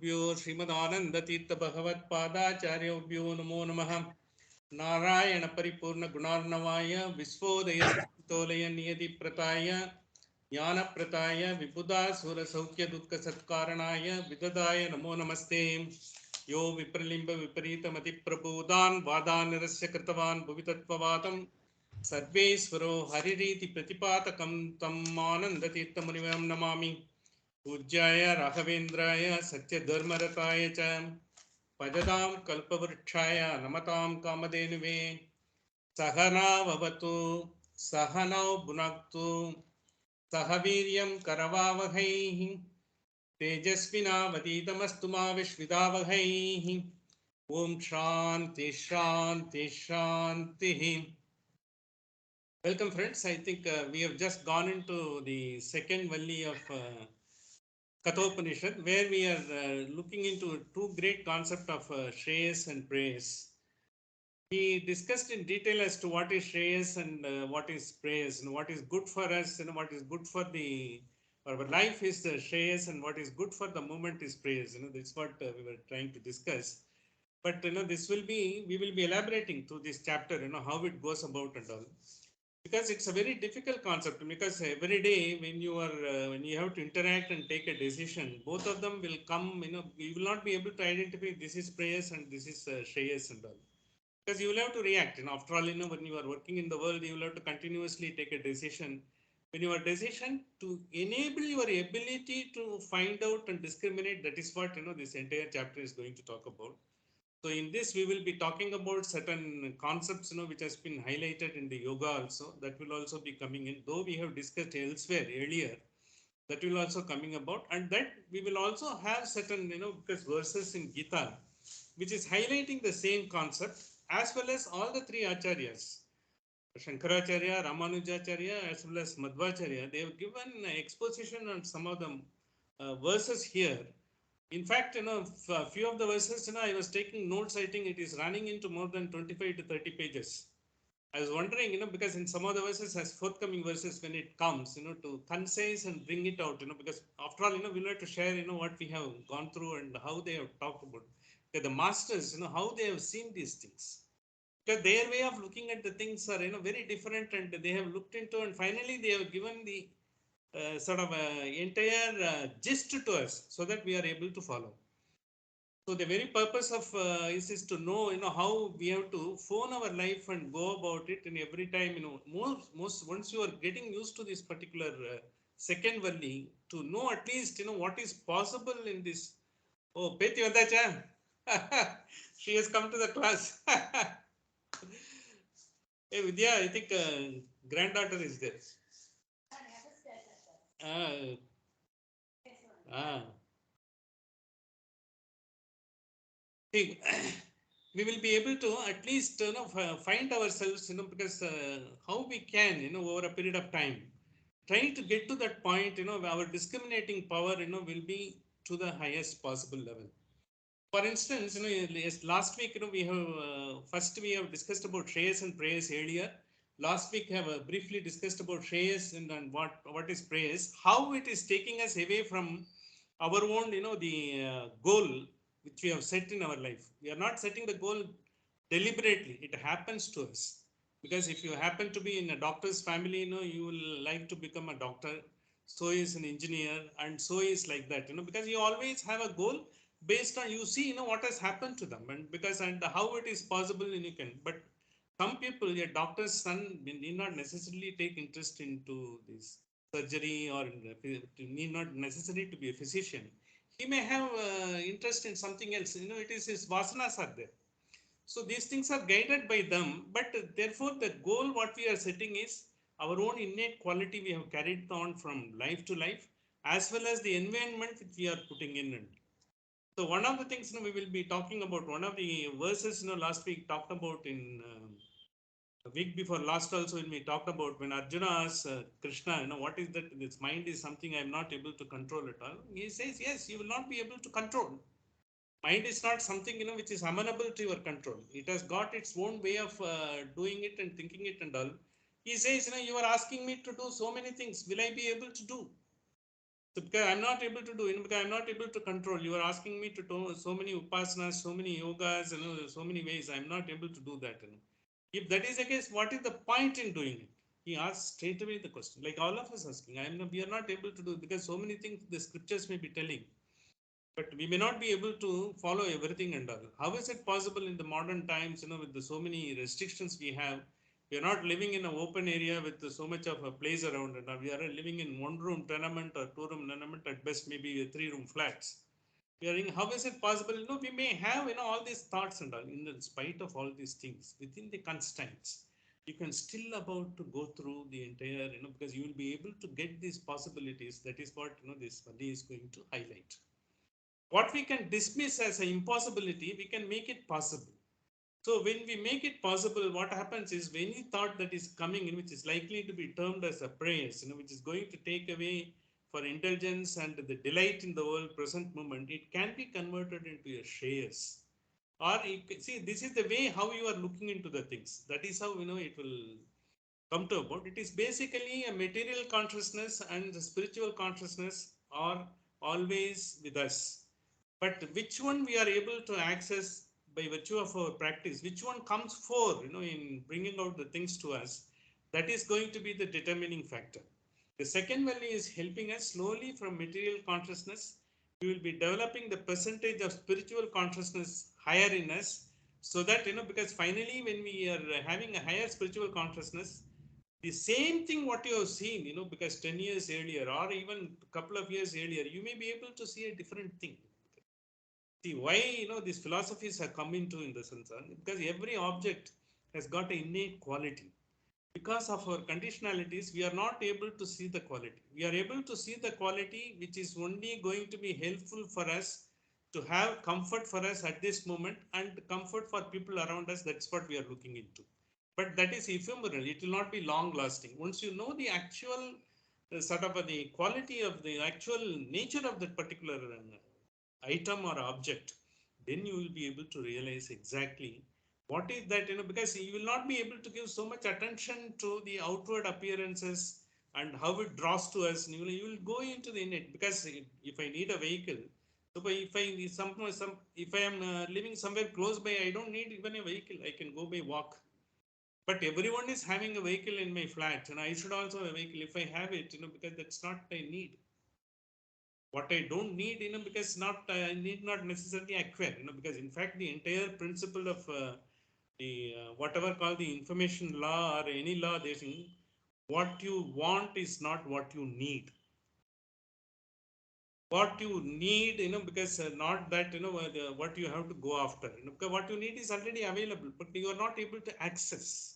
Gurubhyo Srimadananda Tirtha Bhagavat Padacharya Namo Namaha Narayana Paripurna Gunarnavaya Visvodaya Stolaya Niyati Prataya Jnana Prataya Vibuddha Sura Saukya Dukkha Satkaranaya Vidadaya Namo Namaste Yo Vipralimba Viparita Mati Prabodhan Vadan Nirasya Kritavan Bhuvitattvavatam Sarveswaro Haririti Pratipatakam Tam Ananda Tirtha Munivam Namami Pujjaya Raghavendraya Satya Dharmarataaya Cha Pajadam Kalpavrikshaya Namatam Kamadenuve Sahana Vavatu Sahana Bhunaktu Sahaviryam Karavavahaihi Tejasvina Vaditamastu Ma Vishvidavahaihi Om Shanti Shanti Shanti. Welcome friends. I think we have just gone into the second Valli of Kathopanishad, where we are looking into two great concepts of Shreyas and Prayas. We discussed in detail as to what is Shreyas and what is Prayas, and what is good for us, and what is good for our life is the Shreyas, and what is good for the moment is Prayas. That's what we were trying to discuss. But we will be elaborating through this chapter, how it goes about and all, because it's a very difficult concept, because every day when you have to interact and take a decision, both of them will come, you will not be able to identify this is prayers and this is shreyas and all, because you will have to react, after all, when you are working in the world, you will have to continuously take a decision. When your decision to enable your ability to find out and discriminate, that is what this entire chapter is going to talk about. So in this, we will be talking about certain concepts, which has been highlighted in the yoga also. That will also be coming in, though we have discussed elsewhere earlier. That will also coming about, and that we will also have certain, because verses in Gita, which is highlighting the same concept, as well as all the three acharyas, Shankaracharya, Ramanujacharya, as well as Madhvacharya. They have given exposition on some of the verses here. In fact, a few of the verses, I was taking notes. I think it is running into more than 25 to 30 pages. I was wondering, because in some of the verses, as forthcoming verses, when it comes, to concise and bring it out, because after all, we'll have to share, what we have gone through and how they have talked about. The masters, how they have seen these things. Because their way of looking at the things are, very different, and they have looked into, and finally they have given the sort of entire gist to us, so that we are able to follow. So the very purpose of is to know, how we have to phone our life and go about it. And every time, most once you are getting used to this particular second Valli, to know at least, what is possible in this. Oh, Peti Vadacha, she has come to the class. Hey Vidya, I think granddaughter is there. Ah, ah. See, we will be able to at least find ourselves, because how we can, over a period of time, trying to get to that point, our discriminating power, will be to the highest possible level. For instance, last week, we have first we have discussed about Shreyas and Prayas earlier. Last week, have briefly discussed about Shreyas and what is Prayas, how it is taking us away from our own, the goal which we have set in our life. We are not setting the goal deliberately; it happens to us. Because if you happen to be in a doctor's family, you will like to become a doctor. So is an engineer, and so is like that. Because you always have a goal based on, you see, what has happened to them, and how it is possible, and you can. But some people, a doctor's son, need not necessarily take interest into this surgery, or need not necessary to be a physician. He may have interest in something else. It is his vasanas are there. So these things are guided by them, but therefore the goal what we are setting is our own innate quality we have carried on from life to life, as well as the environment which we are putting in. So one of the things, we will be talking about, one of the verses, last week talked about in a week before last also, when we talked about when Arjuna asks Krishna, what is that? This mind is something I am not able to control at all. He says, yes, you will not be able to control. Mind is not something, which is amenable to your control. It has got its own way of doing it and thinking it and all. He says, you are asking me to do so many things. Will I be able to do? So because I'm not able to do it, because I'm not able to control. You are asking me to do so many upasanas, so many yogas, so many ways. I'm not able to do that. If that is the case, what is the point in doing it? He asked straight away the question, like all of us asking. We are not able to do it because so many things the scriptures may be telling, but we may not be able to follow everything and all. How is it possible in the modern times, with the so many restrictions we have? We are not living in an open area with so much of a place around, and we are living in one room tenement or two room tenement, at best maybe a 3 room flats. We are in, how is it possible? We may have all these thoughts and all. In spite of all these things, within the constraints, you can still about to go through the entire, because you will be able to get these possibilities. That is what this Valli is going to highlight. What we can dismiss as an impossibility, we can make it possible. So when we make it possible, what happens is any thought that is coming in, which is likely to be termed as a praise, which is going to take away for indulgence and the delight in the world present moment, it can be converted into a shreyas. Or see, this is the way how you are looking into the things. That is how it will come to about. It is basically a material consciousness and the spiritual consciousness are always with us. But which one we are able to access by virtue of our practice, which one comes forth, in bringing out the things to us, that is going to be the determining factor. The second value is helping us slowly from material consciousness. We will be developing the percentage of spiritual consciousness higher in us, so that, because finally, when we are having a higher spiritual consciousness, the same thing what you have seen, because 10 years earlier or even a couple of years earlier, you may be able to see a different thing. See why these philosophies have come into in the sense, because every object has got an innate quality. Because of our conditionalities, we are not able to see the quality. We are able to see the quality which is only going to be helpful for us to have comfort for us at this moment and comfort for people around us. That's what we are looking into. But that is ephemeral. It will not be long lasting. Once you know the actual sort of the quality of the actual nature of that particular item or object, then you will be able to realize exactly what is that, because you will not be able to give so much attention to the outward appearances and how it draws to us. You will go into the innate, because if I need a vehicle, so if I need if I am living somewhere close by, I don't need even a vehicle. I can go by walk. But everyone is having a vehicle in my flat, and I should also have a vehicle if I have it, because that's not a need. What I don't need, because not I need not necessarily acquire, because in fact the entire principle of the whatever called the information law or any law, they think what you want is not what you need. What you need, because not that what you have to go after, because what you need is already available, but you are not able to access.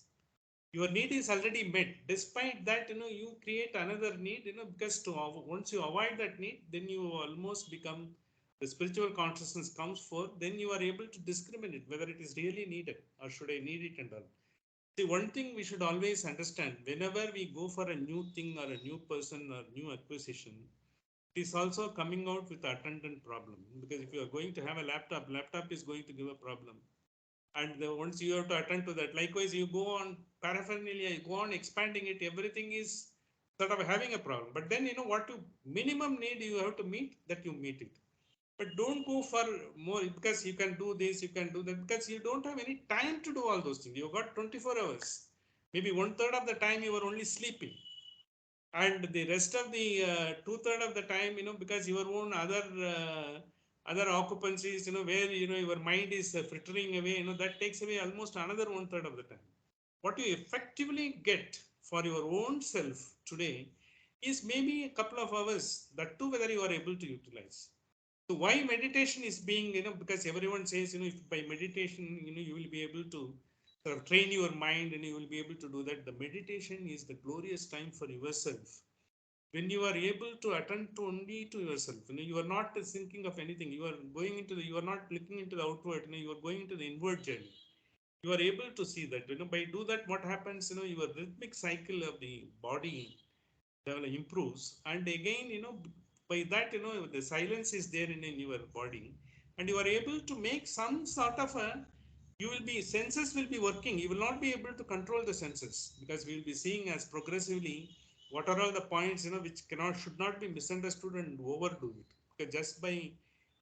Your need is already met. Despite that, you create another need, because once you avoid that need, then you almost become, the spiritual consciousness comes forth, then you are able to discriminate whether it is really needed or should I need it and all. See, one thing we should always understand, whenever we go for a new thing or a new person or new acquisition, it is also coming out with attendant problem, because if you are going to have a laptop is going to give a problem, and once you have to attend to that, likewise you go on paraphernalia, you go on expanding it, everything is sort of having a problem. But then what you minimum need you have to meet, that you meet it. But don't go for more, because you can do this, you can do that, because you don't have any time to do all those things. You've got 24 hours, maybe one third of the time you are only sleeping, and the rest of the two-third of the time, because your own other occupancies, where your mind is frittering away, that takes away almost another one third of the time. What you effectively get for your own self today is maybe a couple of hours, that too whether you are able to utilize. So why meditation is being, because everyone says, if by meditation, you will be able to sort of train your mind and you will be able to do that. The meditation is the glorious time for yourself, when you are able to attend to only to yourself. You are not thinking of anything. You are going into you are not looking into the outward. You are going into the inward journey. You are able to see that. By do that, what happens? Your rhythmic cycle of the body improves, and again, by that, the silence is there in your body, and you are able to make some sort of a. You will be senses will be working. You will not be able to control the senses, because we will be seeing as progressively what are all the points, which should not be misunderstood and overdo it. Because just by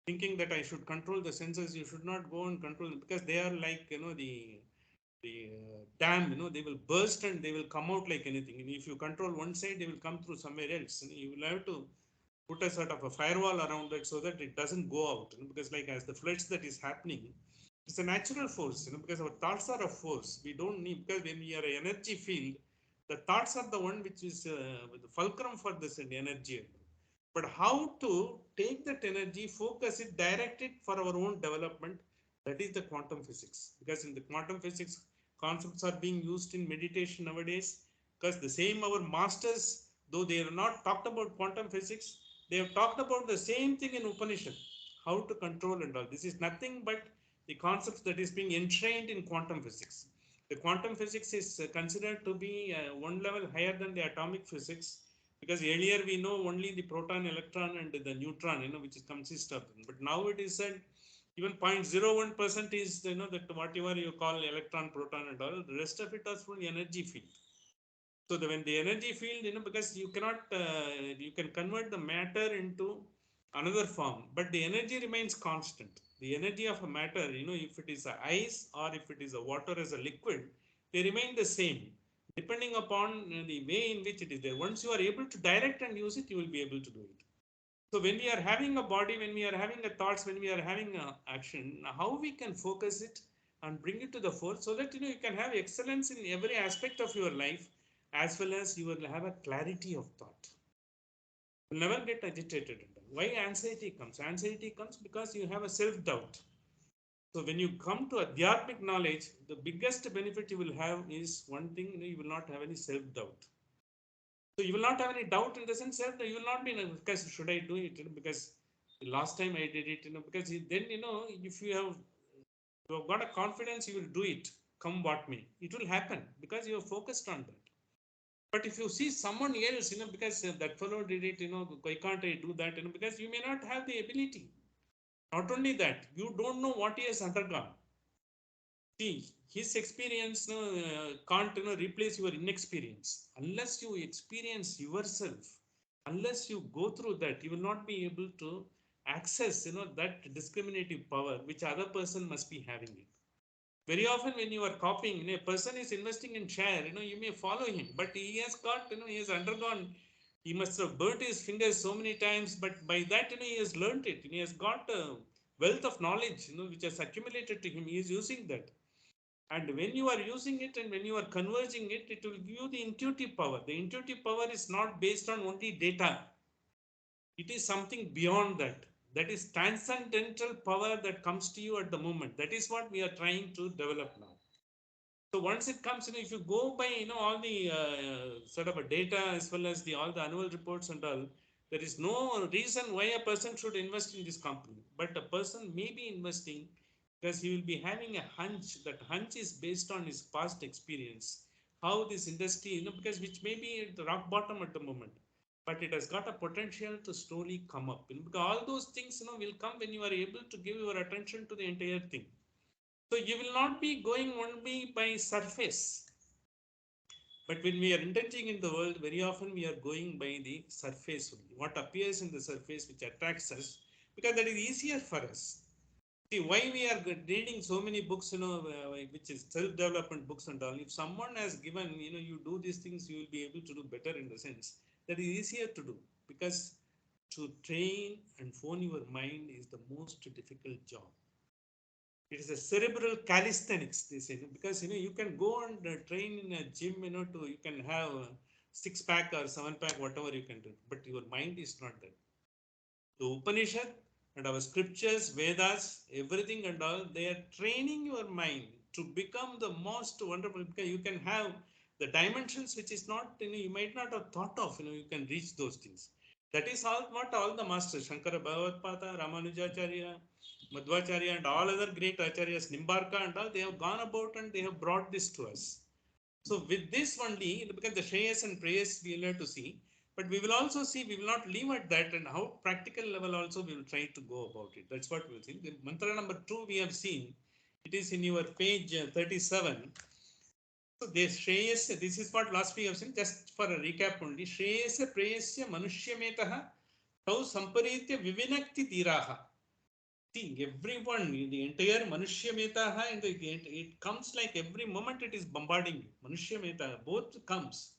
thinking that I should control the senses, you should not go and control them, because they are like, the dam, they will burst and they will come out like anything. And if you control one side, they will come through somewhere else. And you will have to put a sort of a firewall around it so that it doesn't go out. Because like as the floods that is happening, it's a natural force, because our thoughts are a force. We don't need, because when we are an energy field, the thoughts are the one which is the fulcrum for this energy. But how to take that energy, focus it, direct it for our own development, that is the quantum physics. Because in the quantum physics, concepts are being used in meditation nowadays. Because the same our masters, though they have not talked about quantum physics, they have talked about the same thing in Upanishad, how to control and all. This is nothing but the concepts that is being enshrined in quantum physics. The quantum physics is considered to be one level higher than the atomic physics, because earlier we know only the proton, electron and the neutron, which consists of them. But now it is said even 0.01% is, that whatever you call electron, proton and all, the rest of it is from the energy field. So when the energy field, because you cannot, you can convert the matter into another form, but the energy remains constant. The energy of a matter, if it is a ice or if it is a water as a liquid, they remain the same, depending upon the way in which it is there. Once you are able to direct and use it, you will be able to do it. So when we are having a body, when we are having a thoughts, when we are having a action, how we can focus it and bring it to the fore, so that you can have excellence in every aspect of your life, as well as you will have a clarity of thought. You will never get agitated. Why anxiety comes? Anxiety comes because you have a self-doubt. So when you come to adhyatmic knowledge, the biggest benefit you will have is one thing, you will not have any self-doubt. So you will not have any doubt in the sense that you will not be, because should I do it? Because the last time I did it, because then, if you have got a confidence, you will do it, come what may. It will happen because you are focused on that. But if you see someone else, because that fellow did it, why can't I do that? Because you may not have the ability. Not only that, you don't know what he has undergone. See, his experience can't replace your inexperience. Unless you experience yourself, unless you go through that, you will not be able to access that discriminative power which other person must be having it. Very often when you are copying, a person is investing in share, you may follow him, but he has got, he has undergone, he must have burnt his fingers so many times, but by that, he has learned it. He has got a wealth of knowledge, which has accumulated to him. He is using that. And when you are using it and when you are converging it, it will give you the intuitive power. The intuitive power is not based on only data. It is something beyond that. That is transcendental power that comes to you at the moment. That is what we are trying to develop now. So once it comes, if you go by, all the sort of a data as well as all the annual reports and all, there is no reason why a person should invest in this company. But a person may be investing because he will be having a hunch. That hunch is based on his past experience. How this industry, because which may be at the rock bottom at the moment, but it has got a potential to slowly come up. Because all those things, will come when you are able to give your attention to the entire thing. So you will not be going only by surface. But when we are indulging in the world, very often we are going by the surface only. What appears in the surface which attracts us, because that is easier for us. See, why we are reading so many books, which is self-development books and all. If someone has given, you do these things, you will be able to do better in the sense. That is easier to do. Because to train and phone your mind is the most difficult job. It is a cerebral calisthenics, they say, because you can go and train in a gym, to you can have a 6-pack or 7-pack, whatever you can do, but your mind is not that. The Upanishad and our scriptures, Vedas, everything and all, they are training your mind to become the most wonderful, because you can have the dimensions which is not, you might not have thought of, you can reach those things. That is all what all the masters, Shankara Bhagavad-pata, Ramanujacharya, Madhvacharya and all other great acharyas, Nimbarka and all, they have gone about and they have brought this to us. So with this only, because the Shreyas and Prayas we will have to see, but we will also see, we will not leave at that, and how practical level also we will try to go about it. That's what we will see. The mantra number 2 we have seen, it is in your page 37. So this Shreyasya, this is what last we have seen, just for a recap only. Shreyasya Preyasya Manushyametah Tau Samparitya Vivinakti Tiraha. See, everyone, the entire Manushyametah, and it comes like every moment it is bombarding you. Manushyametah, both comes.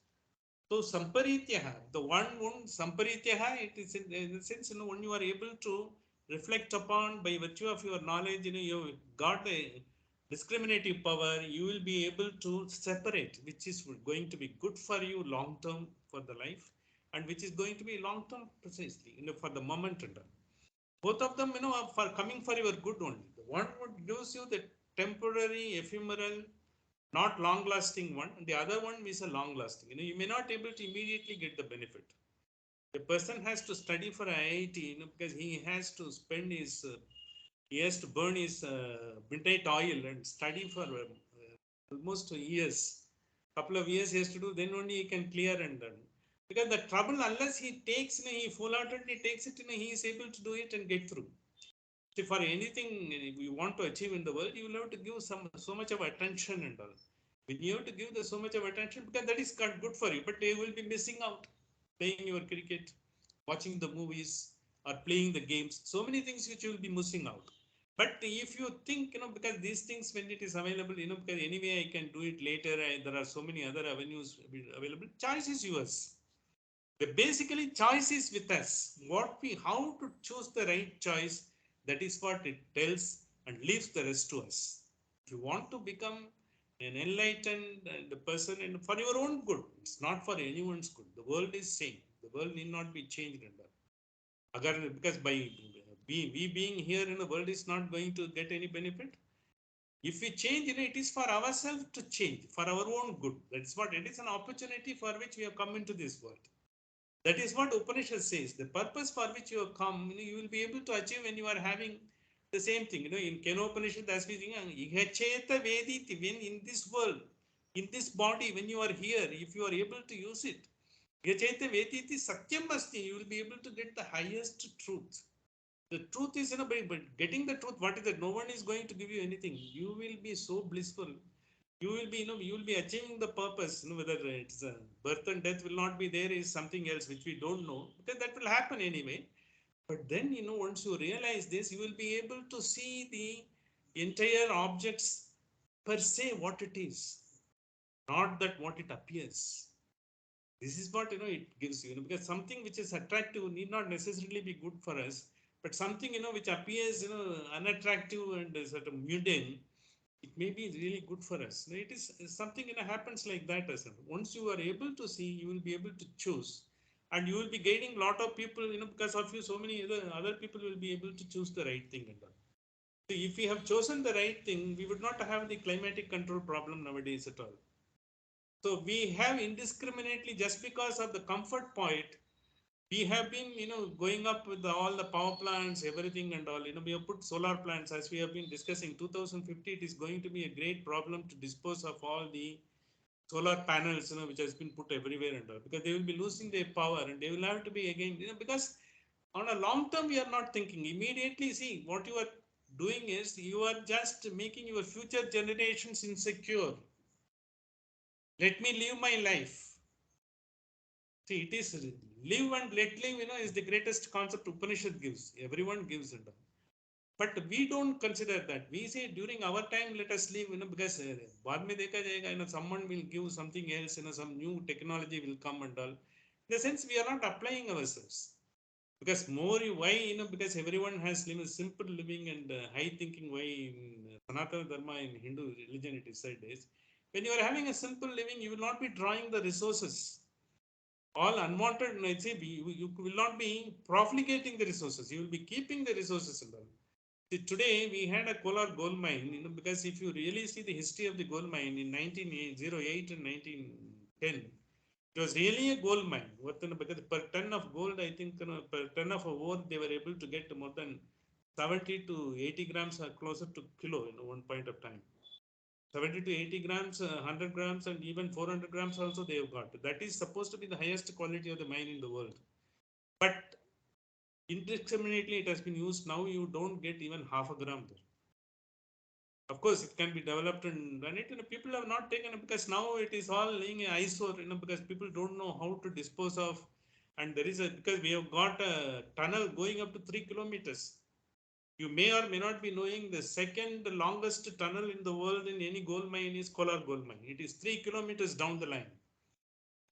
So Samparityaha, the one Samparityaha, it is in the sense, when you are able to reflect upon by virtue of your knowledge, you got the discriminative power, you will be able to separate which is going to be good for you long term for the life and which is going to be long term precisely, for the moment and all. Both of them, are for coming for your good only. The one would gives you the temporary, ephemeral, not long lasting one, and the other one is a long lasting. You may not able to immediately get the benefit. A person has to study for IIT, because he has to spend his, he has to burn his midnight oil and study for almost years. Couple of years he has to do, then only he can clear and done. Because the trouble, unless he takes, he full-heartedly takes it, he is able to do it and get through. See, for anything you want to achieve in the world, you will have to give so much of attention and all. When you have to give so much of attention, because that is good for you, but you will be missing out. Playing your cricket, watching the movies, or playing the games, so many things which you will be missing out. But if you think, because these things, when it is available, because anyway I can do it later, there are so many other avenues available, choice is yours. Basically, choice is with us. How to choose the right choice, that is what it tells and leaves the rest to us. If you want to become an enlightened person, and for your own good, it's not for anyone's good. The world is same. The world need not be changed. Because by we being here in the world is not going to get any benefit. If we change, it is for ourselves to change, for our own good. That's what it is, an opportunity for which we have come into this world. That is what Upanishad says. The purpose for which you have come, you will be able to achieve when you are having the same thing. In Kathopanishad, as we think, when in this world, in this body, when you are here, if you are able to use it, satyam asti, you will be able to get the highest truth. The truth is, but getting the truth, what is that? No one is going to give you anything. You will be so blissful. You will be, you will be achieving the purpose. Whether it's birth and death will not be there is something else which we don't know, because that will happen anyway. But then, once you realize this, you will be able to see the entire objects per se what it is, not that what it appears. This is what it gives you, because something which is attractive need not necessarily be good for us, but something which appears unattractive and sort of mundane, it may be really good for us. It is something happens like that. As once you are able to see, you will be able to choose, and you will be gaining a lot of people. Because of you, so many other people will be able to choose the right thing and all. So if we have chosen the right thing, we would not have the climatic control problem nowadays at all. So we have indiscriminately, just because of the comfort point, we have been, going up with all the power plants, everything and all. We have put solar plants, as we have been discussing. 2050, it is going to be a great problem to dispose of all the solar panels, which has been put everywhere and all, because they will be losing their power and they will have to be again, because on a long term, we are not thinking immediately. See, what you are doing is you are just making your future generations insecure. Let me live my life. See, it is live and let live, is the greatest concept Upanishad gives. Everyone gives it. But we don't consider that. We say during our time, let us live, because baad mein dekha jayega, someone will give something else, some new technology will come and all. In the sense, we are not applying ourselves. Because why, because everyone has simple living and high thinking way in Sanatana Dharma, in Hindu religion, it is said is, when you are having a simple living, you will not be drawing the resources. All unwanted, you will not be profligating the resources. You will be keeping the resources in them. See, today we had a Kolar gold mine, because if you really see the history of the gold mine in 1908 and 1910, it was really a gold mine. Because per ton of gold, I think, per ton of ore, they were able to get more than 70 to 80 grams, or closer to kilo, one point of time. 70 to 80 grams, 100 grams, and even 400 grams also they have got. That is supposed to be the highest quality of the mine in the world. But indiscriminately it has been used. Now you don't get even half a gram there. Of course, it can be developed and run it. People have not taken it because now it is all laying an eyesore. Because people don't know how to dispose of, and there is a because we have got a tunnel going up to 3 kilometers. You may or may not be knowing the second longest tunnel in the world in any gold mine is Kolar gold mine. It is 3 kilometers down the line.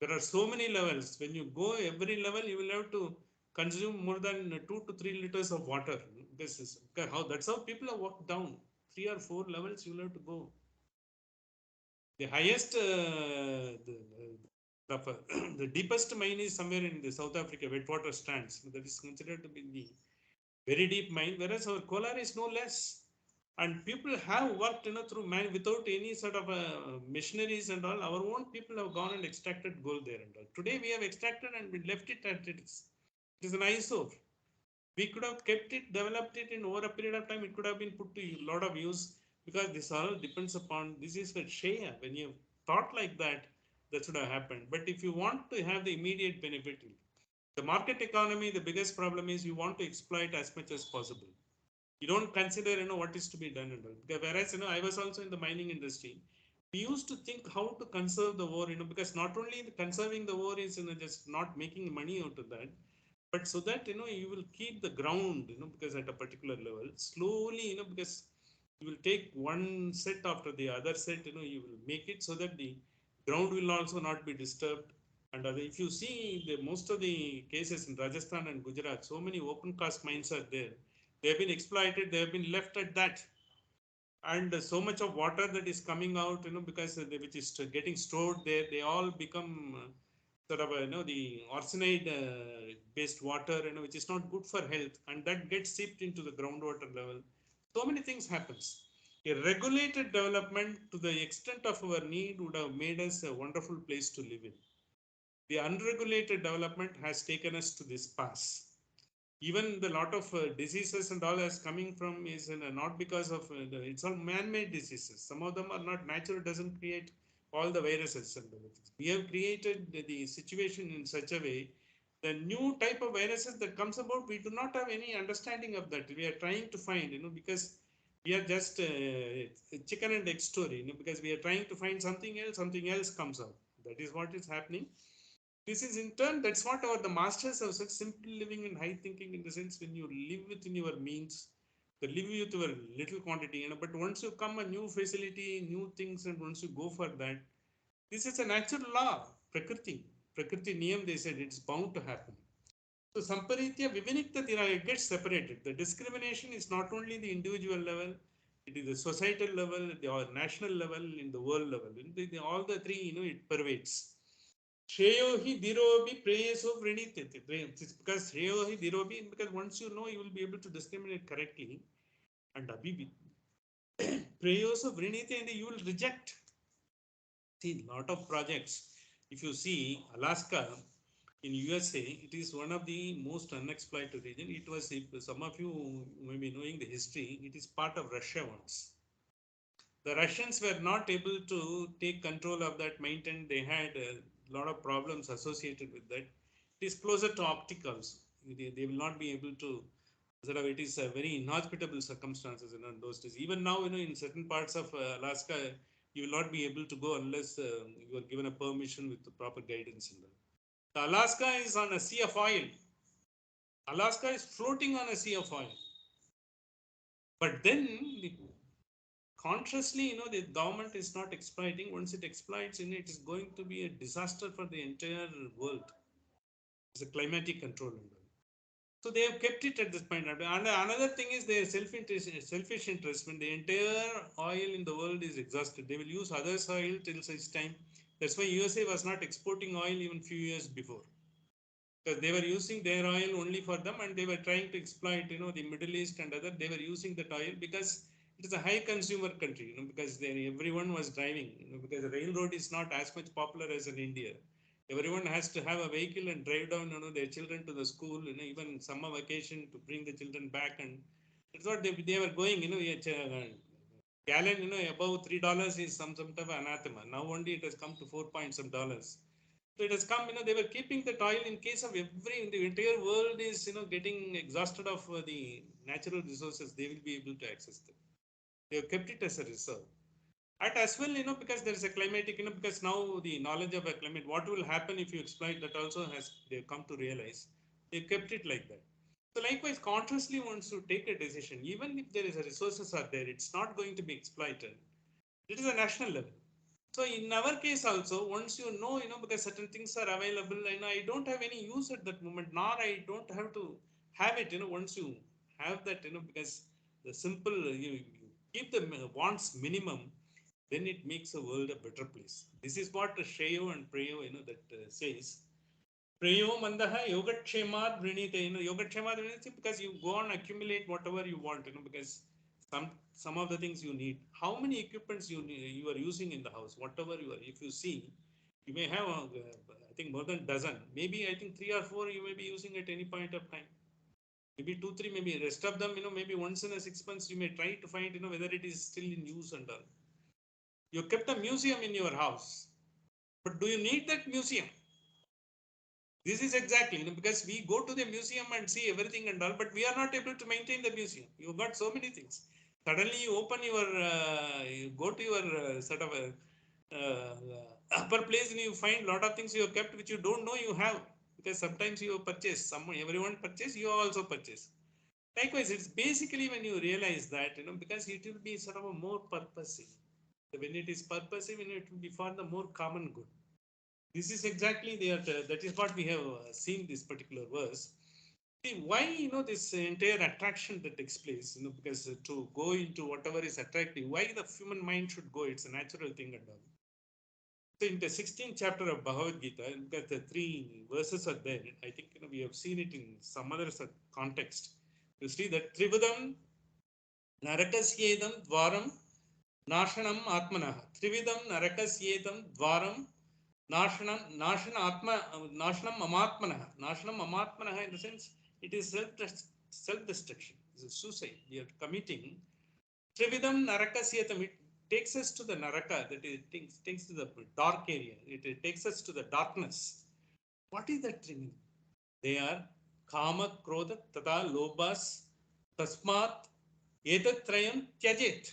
There are so many levels. When you go every level, you will have to consume more than 2 to 3 liters of water. This is how that's how people have walked down. 3 or 4 levels you will have to go. The highest, the deepest mine is somewhere in the South Africa, Wetwater Strands. That is considered to be the very deep mine, whereas our Kolar is no less. And people have worked, through man without any sort of machineries and all. Our own people have gone and extracted gold there and all. Today we have extracted and we left it at it is an eyesore. We could have kept it, developed it in over a period of time. It could have been put to a lot of use because this all depends upon this is for Shreya. When you thought like that, that should have happened. But if you want to have the immediate benefit, the market economy, the biggest problem is you want to exploit as much as possible. You don't consider what is to be done and all. Because whereas I was also in the mining industry, we used to think how to conserve the ore, because not only the conserving the ore is just not making money out of that, but so that you will keep the ground, because at a particular level slowly, because you will take one set after the other set, you will make it so that the ground will also not be disturbed. And if you see the most of the cases in Rajasthan and Gujarat, so many open cast mines are there. They have been exploited, they have been left at that. And so much of water that is coming out, because which is getting stored there, they all become sort of the arsenide based water, which is not good for health, and that gets seeped into the groundwater level. So many things happens. A regulated development to the extent of our need would have made us a wonderful place to live in. The unregulated development has taken us to this pass. Even the lot of diseases and all is coming from is not because of it's all man-made diseases. Some of them are not natural, doesn't create all the viruses and everything. We have created the situation in such a way, the new type of viruses that comes about, we do not have any understanding of that. We are trying to find, because we are just chicken and egg story, because we are trying to find something else comes out. That is what is happening. This is in turn, that's what the masters have said, simple living and high thinking, in the sense when you live within your means, the live with your little quantity, but once you come a new facility, new things, and once you go for that, this is a natural law, Prakriti Niyam, they said, it's bound to happen. So Samparitya Vivinikta Tiraya gets separated. The discrimination is not only the individual level, it is the societal level, the national level, in the world level. All the three, it pervades. Shreyo hi dirobi preyaso vrinitete. Because Shreyo hi dirobi, because once you know, you will be able to discriminate correctly. And abhi preyaso vrinite, and you will reject. See, lot of projects. If you see Alaska in USA, it is one of the most unexploited region. It was, if some of you may be knowing the history, it is part of Russia once. The Russians were not able to take control of that mountain. They had a lot of problems associated with that. It is closer to opticals. They will not be able to. Sort of, it is a very inhospitable circumstances in those days. Even now, in certain parts of Alaska, you will not be able to go unless you are given a permission with the proper guidance. The Alaska is on a sea of oil. Alaska is floating on a sea of oil. But then consciously, the government is not exploiting. Once it exploits, it is going to be a disaster for the entire world. It's a climatic control. So they have kept it at this point. And another thing is their selfish interest. When the entire oil in the world is exhausted, they will use others' oil till such time. That's why USA was not exporting oil even few years before, because they were using their oil only for them, and they were trying to exploit, the Middle East and other. They were using that oil because it is a high consumer country, because everyone was driving, because the railroad is not as much popular as in India. Everyone has to have a vehicle and drive down, their children to the school, even summer vacation to bring the children back, and that's what they were going, gallon, above $3 is some sort of anathema. Now only it has come to 4 point some dollars. So it has come, they were keeping that oil in case of the entire world is, getting exhausted of the natural resources, they will be able to access them. They have kept it as a reserve. And as well, because there is a climatic, because now the knowledge of a climate, what will happen if you exploit that also has, they've come to realize. They kept it like that. So likewise, consciously wants to take a decision, even if there is a resources are there, it's not going to be exploited. It is a national level. So in our case also, once because certain things are available and I don't have any use at that moment, nor I don't have to have it, once you have that, because the simple, you keep the wants minimum, then it makes the world a better place. This is what Shreyo and Preyo, that says. Preyo mandaha yogatshemad vrinite, yogatshemad vrinite, because you go on accumulate whatever you want, because some of the things you need. How many equipments you are using in the house, whatever you are, if you see, you may have, I think more than dozen, maybe I think 3 or 4 you may be using at any point of time. Maybe 2, 3, maybe rest of them, maybe once in a 6 months you may try to find, whether it is still in use and all. You kept a museum in your house, but do you need that museum? This is exactly, because we go to the museum and see everything and all, but we are not able to maintain the museum. You've got so many things. Suddenly you open your, you go to your sort of a upper place and you find a lot of things you have kept which you don't know you have. Because sometimes you purchase, everyone purchase, you also purchase. Likewise, it's basically when you realize that, because it will be sort of a more purposive. When it is purposive, it will be for the more common good. This is exactly that is what we have seen this particular verse. See, why, this entire attraction that takes place, because to go into whatever is attractive, why the human mind should go, it's a natural thing and all. So in the 16th chapter of Bhagavad Gita, because the 3 verses are there, I think, we have seen it in some other context. You see that Trivadam Narakasyedam Dvaram Nashanam Atmanah. Trividam Narakasyedam Dvaram Nashanam Amatmanah. Nashanam Amatmanah, in the sense it is self-destruction. It's a suicide. We are committing. Trividam Narakasyatam. It takes us to the Naraka. That is, takes to the dark area. It takes us to the darkness. What is that Trividam? They are Kama, Krodha, Tata, Lobas, Tasmat, Etatrayam, Tyajet.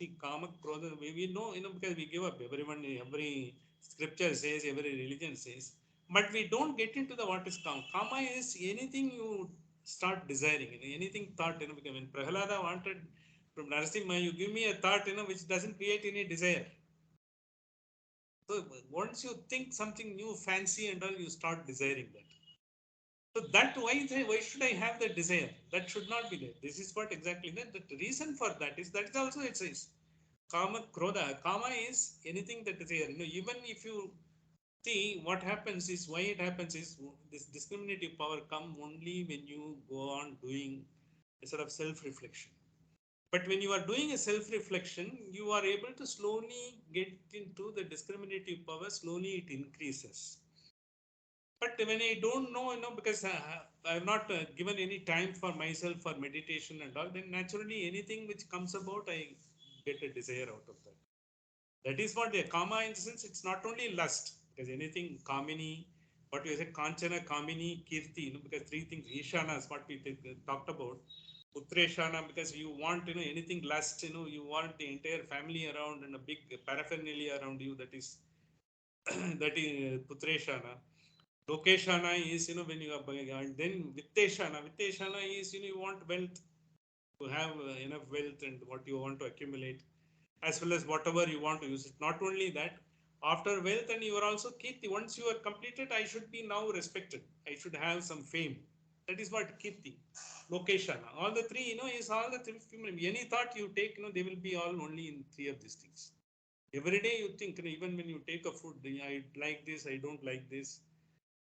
The Kama, Krodha, we know, because we give up. Every scripture says, every religion says. But we don't get into the what is Kama. Kama is anything you start desiring, anything thought, because when Prahalada wanted from Narasimha, you give me a thought, which doesn't create any desire. So once you think something new, fancy and all, you start desiring that. So that why should I have the desire? That should not be there. This is what exactly that. The reason for that is also it says Kama Krodha. Kama is anything that is here. Even if you see what happens is, why it happens is, this discriminative power come only when you go on doing a sort of self-reflection. But when you are doing a self-reflection, you are able to slowly get into the discriminative power, slowly it increases. But when I don't know, because I have not given any time for myself for meditation and all, then naturally anything which comes about, I get a desire out of that. That is what the kama, in the sense, it's not only lust, because anything kamini, what you said, kanchana, kamini, kirti, because 3 things, ishana is what we talked about. Putreshana, because you want, anything lust, you want the entire family around and a big paraphernalia around you, that is, that is Putreshana. Lokeshana is, when you are, and then Vitteshana. Vitteshana is, you want wealth, to have enough wealth and what you want to accumulate, as well as whatever you want to use it. Not only that, after wealth, and you are also Kirti. Once you are completed, I should be now respected. I should have some fame. That is what Kirti. Lokeshana. All the 3, is all the 3. Any thought you take, they will be all only in 3 of these things. Every day you think, even when you take a food, I like this, I don't like this.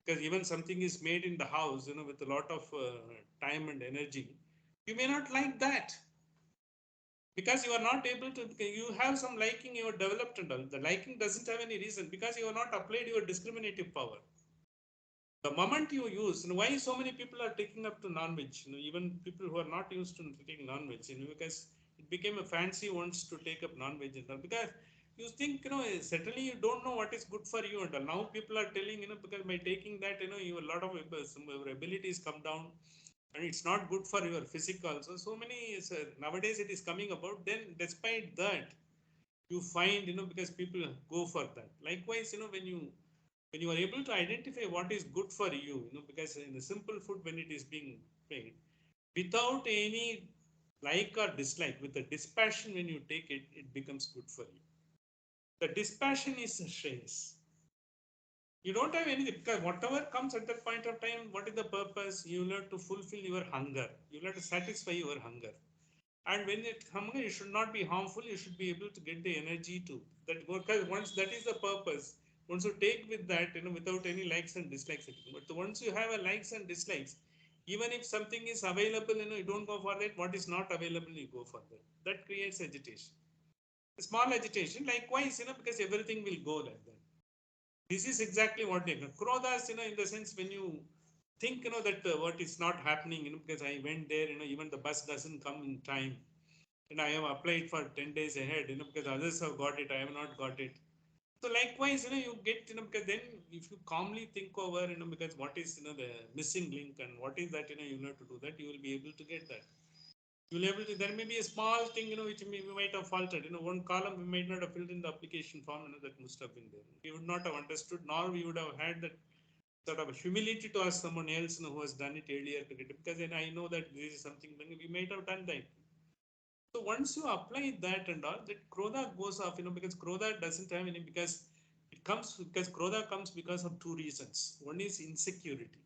Because even something is made in the house, with a lot of time and energy, you may not like that, because you are not able to, you have some liking you have developed and all. The liking doesn't have any reason, because you have not applied your discriminative power. The moment you use, why so many people are taking up to non-veg, even people who are not used to taking non-veg, because it became a fancy once to take up non-veg and all, because you think, certainly you don't know what is good for you and all. Now people are telling, because by taking that, you a lot of some abilities come down. and it's not good for your physique also. So many nowadays it is coming about. Then despite that, you find, because people go for that. Likewise, when you are able to identify what is good for you, because in the simple food, when it is being made without any like or dislike, with the dispassion, when you take it, it becomes good for you. The dispassion is a shreyas. You don't have anything, because whatever comes at that point of time, what is the purpose? You learn to fulfill your hunger. You learn to satisfy your hunger. And when it hunger, it should not be harmful. You should be able to get the energy to that. Because once that is the purpose, once you take with that, without any likes and dislikes. But once you have a likes and dislikes, even if something is available, you don't go for that. What is not available, you go for that. That creates agitation. A small agitation, likewise, because everything will go like that. This is exactly what they Krodhas, in the sense when you think, that what is not happening, because I went there, even the bus doesn't come in time. And I have applied for 10 days ahead, because others have got it, I have not got it. So likewise, you get, because then if you calmly think over, because what is, the missing link and what is that, you know to do that, you will be able to get that. You will be able to, there may be a small thing, which we might have faltered, one column we might not have filled in the application form, that must have been there. We would not have understood, nor we would have had that sort of humility to ask someone else, who has done it earlier to get it, because then I know that this is something, we might have done that. So once you apply that and all, that Krodha goes off, because Krodha doesn't have any, because because Krodha comes because of two reasons. One is insecurity.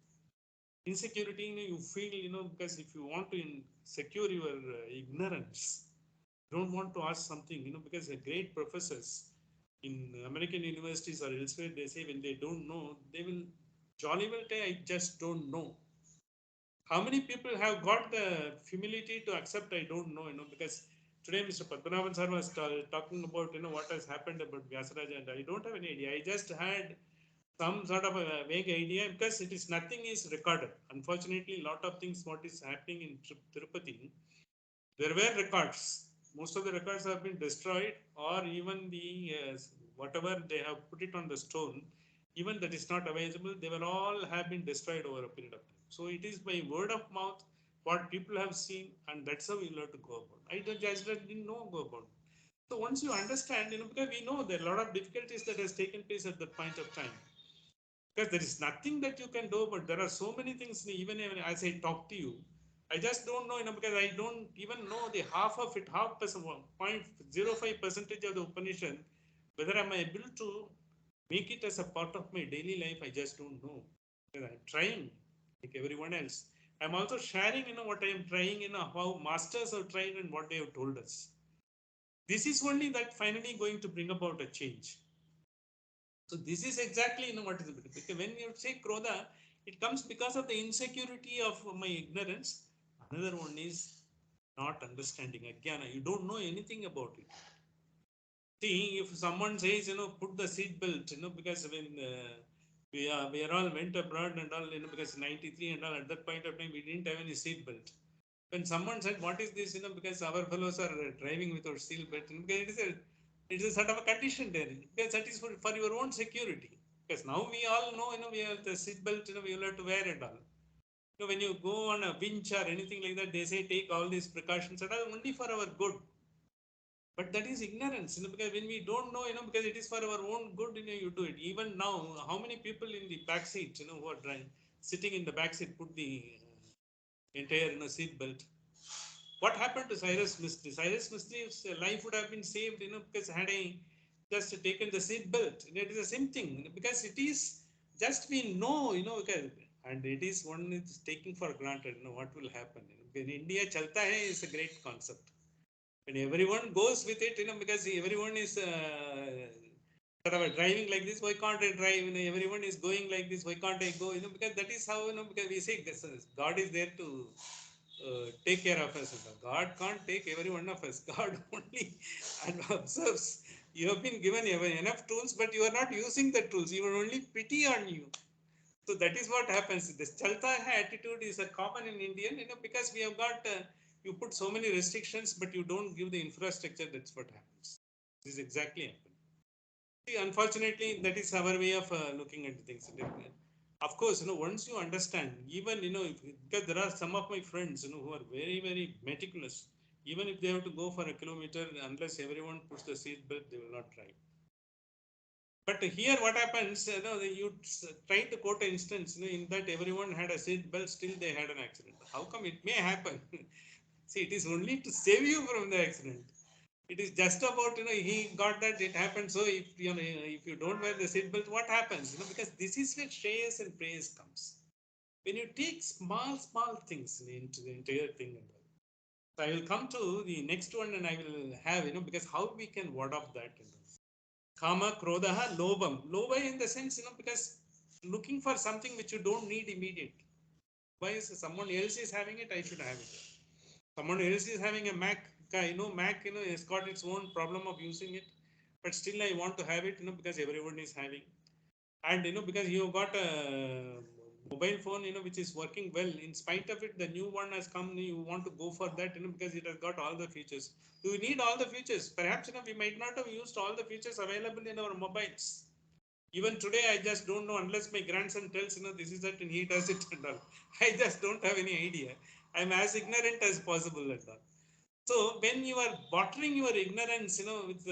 Insecurity, you feel, because if you want to secure your ignorance, you don't want to ask something, because the great professors in American universities or elsewhere, they say when they don't know, they will jolly well say, I just don't know. How many people have got the humility to accept I don't know, because today Mr. Padmanabhan sir was talking about, what has happened about Vyasaraj, and I don't have any idea. I just had some sort of a vague idea, because it is nothing is recorded. Unfortunately, a lot of things what is happening in Tirupati, there were records. Most of the records have been destroyed, or even the whatever they have put it on the stone, even that is not available. They will all have been destroyed over a period of time. So it is by word of mouth what people have seen, and that's how we learn to go about. I just didn't know go about. So once you understand, because we know there are a lot of difficulties that has taken place at that point of time, because there is nothing that you can do, but there are so many things. Even as I talk to you, I just don't know, because I don't even know the half of it, half percent, 0.05% of the Upanishad. Whether I'm able to make it as a part of my daily life, I just don't know. Because I'm trying, like everyone else. I'm also sharing, what I am trying, how masters have tried and what they have told us. This is only that finally going to bring about a change. So this is exactly, what is it? Because when you say Krodha, it comes because of the insecurity of my ignorance. Another one is not understanding. Again, you don't know anything about it. See, if someone says, put the seat belt, because when we are all went abroad and all, because 93 and all, at that point of time, we didn't have any seat belt. When someone said, what is this, because our fellows are driving without seat belt, because it is a sort of a condition there, because that is for your own security. Because now we all know, we have the seat belt, we will have to wear it all. When you go on a winch or anything like that, they say take all these precautions and all only for our good. But that is ignorance, because when we don't know, because it is for our own good, you do it. Even now, how many people in the back seat, who are driving, sitting in the back seat, put the entire, seat belt. What happened to Cyrus Mistry? Cyrus Mistry's life would have been saved, because had I just taken the seat belt. It is the same thing, because it is just we know, because, and it is one is taking for granted, what will happen. In India, chalta hai is a great concept. When everyone goes with it, because everyone is sort of driving like this, why can't I drive? Everyone is going like this, why can't I go? Because that is how, because we say God is there to take care of us. God can't take every one of us. God only observes. You have been given enough tools, but you are not using the tools. You are only pity on you. So that is what happens. This chalta hai attitude is a common in Indian, because we have got, you put so many restrictions, but you don't give the infrastructure. That's what happens. This is exactly happened. See, unfortunately, that is our way of looking at things. Of course, once you understand, even, because there are some of my friends, who are very, very meticulous. Even if they have to go for a kilometer, unless everyone puts the seat belt, they will not drive. But here, what happens, you try to quote an instance, in that everyone had a seat belt, still they had an accident. How come it may happen? See, it is only to save you from the accident. It is just about, he got that, it happened. So if you don't wear the seat belt, what happens? Because this is where shreyas and prayers comes. When you take small things into the entire thing. So I will come to the next one and I will have, because how we can ward off that. Kama, Krodaha, Lobam. Loba in the sense, because looking for something which you don't need immediately. Why is someone else is having it, I should have it. Someone else is having a Mac. Mac, has got its own problem of using it. But still I want to have it, because everyone is having. And, because you got a mobile phone, which is working well. In spite of it, the new one has come. You want to go for that, because it has got all the features. Do we need all the features? Perhaps, we might not have used all the features available in our mobiles. Even today, I just don't know, unless my grandson tells, this is it and he does it and all. I just don't have any idea. I'm as ignorant as possible at all. So when you are bottling your ignorance, with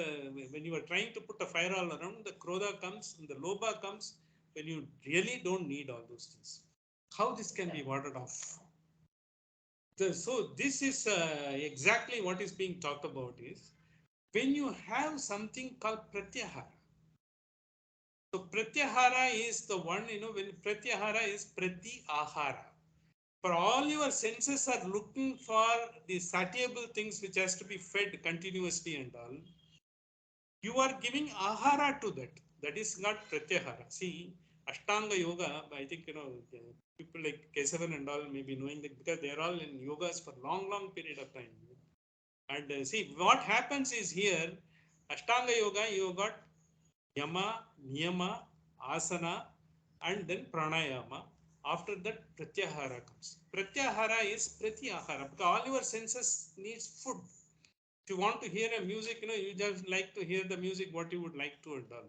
when you are trying to put a fire all around, the krodha comes and the loba comes when you really don't need all those things. How this can be warded off? So this is exactly what is being talked about is when you have something called pratyahara. So Pratyahara is the one, when Pratyahara is Pratyahara. For all your senses are looking for the satiable things which has to be fed continuously and all. You are giving ahara to that. That is not Pratyahara. See, Ashtanga Yoga, I think, people like Kesavan and all may be knowing that because they are all in yogas for long period of time. And see, what happens is here, Ashtanga Yoga, you got Yama, Niyama, Asana, and then Pranayama. After that, Pratyahara comes. Pratyahara is Pratyahara because all your senses needs food. If you want to hear a music, you just like to hear the music what you would like to and all.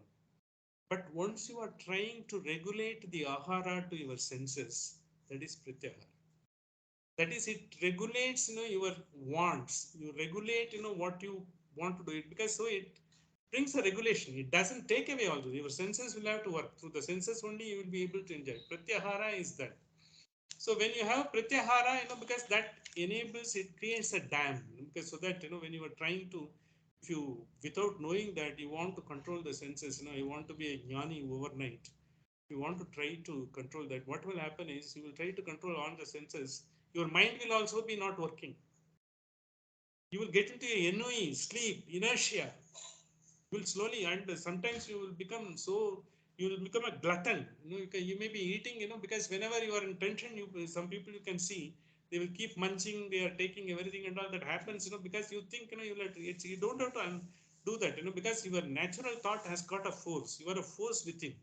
But once you are trying to regulate the ahara to your senses, that is Pratyahara. That is, it regulates, your wants. You regulate, what you want to do it because so it brings a regulation. It doesn't take away all those. Your senses will have to work through the senses only. You will be able to enjoy. Pratyahara is that. So when you have Pratyahara, because that enables, it creates a dam. Because so that, when you are trying to, if you, without knowing that you want to control the senses, you want to be a jnani overnight. You want to try to control that. What will happen is you will try to control all the senses. Your mind will also be not working. You will get into a NOE, sleep, inertia. You will slowly, and sometimes you will become so, you will become a glutton. You may be eating, because whenever you are in tension, some people you can see, they will keep munching, they are taking everything and all that happens, because you think, you don't have to do that, because your natural thought has got a force. You are a force within.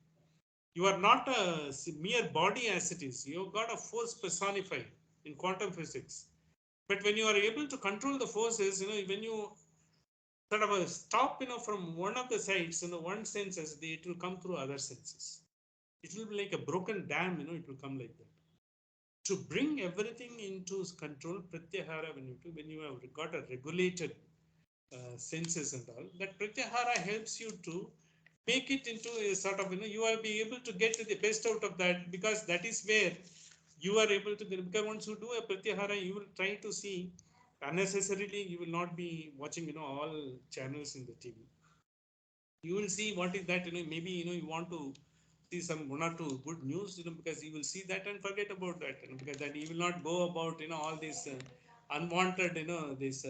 You are not a mere body as it is. You've got a force personified in quantum physics. But when you are able to control the forces, when you sort of stop, from one of the sides, one senses, it will come through other senses. It will be like a broken dam, it will come like that. To bring everything into control, Pratyahara, when you have got a regulated senses and all, that Pratyahara helps you to make it into a sort of, you will be able to get the best out of that because that is where you are able to, because once you do a Pratyahara, you will try to see unnecessarily, you will not be watching, all channels in the TV. You will see what is that, maybe, you want to see some one or two good news, because you will see that and forget about that, because that you will not go about, all these unwanted, these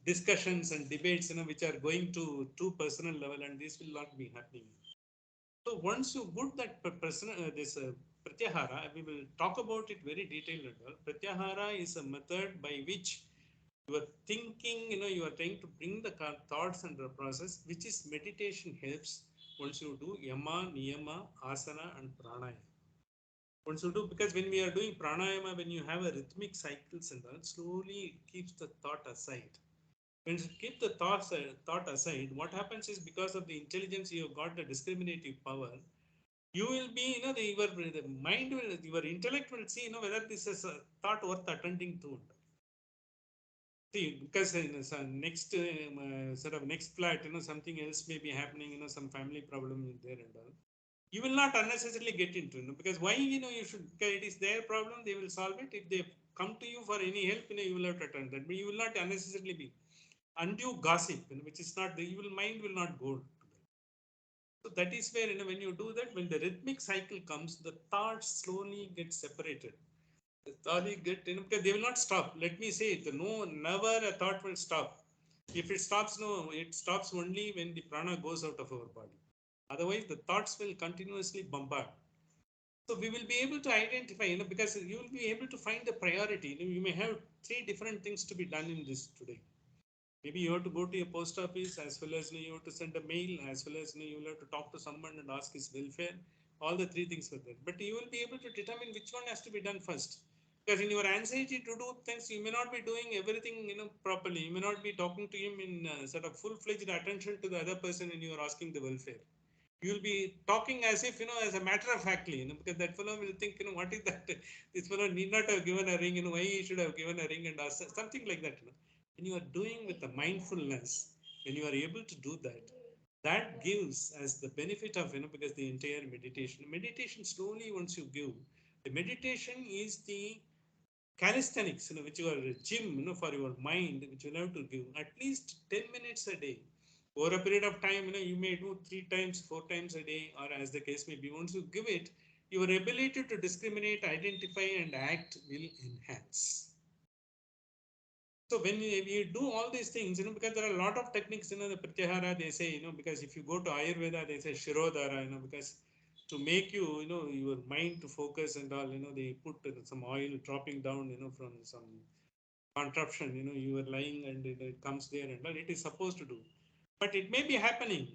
discussions and debates, which are going to too personal level, and this will not be happening. So once you put that this Pratyahara, we will talk about it very detailed. Pratyahara is a method by which you are thinking, you are trying to bring the thoughts under the process, which is meditation helps once you do Yama, Niyama, Asana, and Pranayama. Once you do, because when we are doing Pranayama, when you have a rhythmic cycles and all, slowly it keeps the thought aside. When you keep the thought aside, what happens is because of the intelligence you have got the discriminative power, You will be, the mind will, your intellect will see, whether this is a thought worth attending to. See, because in some next sort of next flat, something else may be happening, some family problem is there and all. You will not unnecessarily get into, because why, you should, because it is their problem, they will solve it. If they come to you for any help, you will have to attend that. But you will not unnecessarily be undue gossip, which is not, the evil mind will not go to that. So that is where, when you do that, when the rhythmic cycle comes, the thoughts slowly get separated. The thought get, because they will not stop. Let me say it, no, never a thought will stop. If it stops, no, it stops only when the prana goes out of our body. Otherwise, the thoughts will continuously bombard. So we will be able to identify, because you will be able to find the priority. You may have three different things to be done in this today. Maybe you have to go to a post office, as well as you have to send a mail, as well as you will have to talk to someone and ask his welfare. All the three things were there. But you will be able to determine which one has to be done first. Because in your anxiety to do things, you may not be doing everything properly. You may not be talking to him in sort of full-fledged attention to the other person when you are asking the welfare. You will be talking as if, as a matter of factly, because that fellow will think, what is that? This fellow need not have given a ring, why he should have given a ring and asked, something like that. When you are doing with the mindfulness, when you are able to do that, that gives as the benefit of, because the entire meditation slowly, once you give, the meditation is the calisthenics, which you are a gym, for your mind, which you have to give at least 10 minutes a day. Over a period of time, you may do 3 times, 4 times a day, or as the case may be. Once you give it, your ability to discriminate, identify, and act will enhance. So when you do all these things, because there are a lot of techniques, the Pratyahara, they say, because if you go to Ayurveda, they say Shirodhara, because to make you, your mind to focus and all, they put some oil dropping down, from some contraption, you are lying and it comes there and all, it is supposed to do. But it may be happening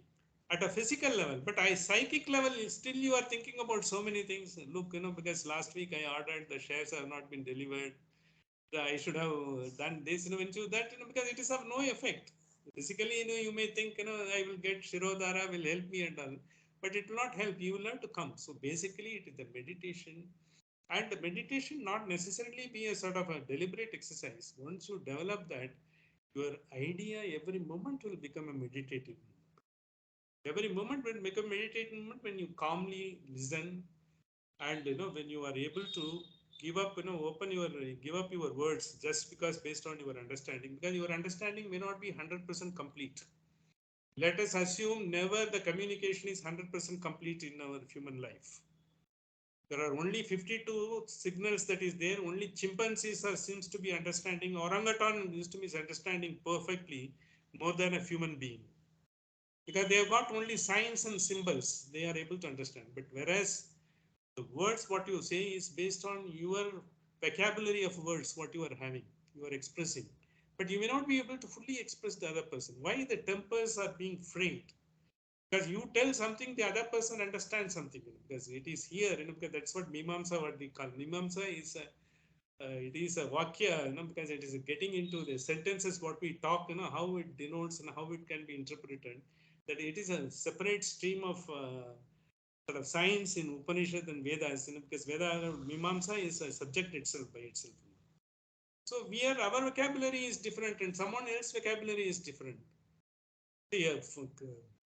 at a physical level, but psychic level, still you are thinking about so many things. Look, because last week I ordered, the shares have not been delivered. I should have done this, when you that, because it is of no effect. Physically, you may think, I will get Shirodhara, will help me and all, but it will not help. You will have to come. So basically, it is the meditation, and the meditation not necessarily be a sort of a deliberate exercise. Once you develop that, your idea every moment will become a meditative moment. Every moment will become a meditative moment when you calmly listen, and when you are able to give up, give up your words just because based on your understanding, because your understanding may not be 100% complete. Let us assume never the communication is 100% complete in our human life. There are only 52 signals that is there. Only chimpanzees seems to be understanding. Orangutan used to be understanding perfectly more than a human being, because they have got only signs and symbols they are able to understand. But whereas the words what you say is based on your vocabulary of words what you are having, you are expressing, but you may not be able to fully express the other person. Why the tempers are being frayed? Because you tell something, the other person understands something, because it is here, because that's what mimamsa, what we call mimamsa is a, it is a vakya, because it is getting into the sentences what we talk, how it denotes and how it can be interpreted, that it is a separate stream of sort of science in Upanishad and Vedas, because Veda, Mimamsa is a subject itself by itself. So our vocabulary is different and someone else's vocabulary is different. See, a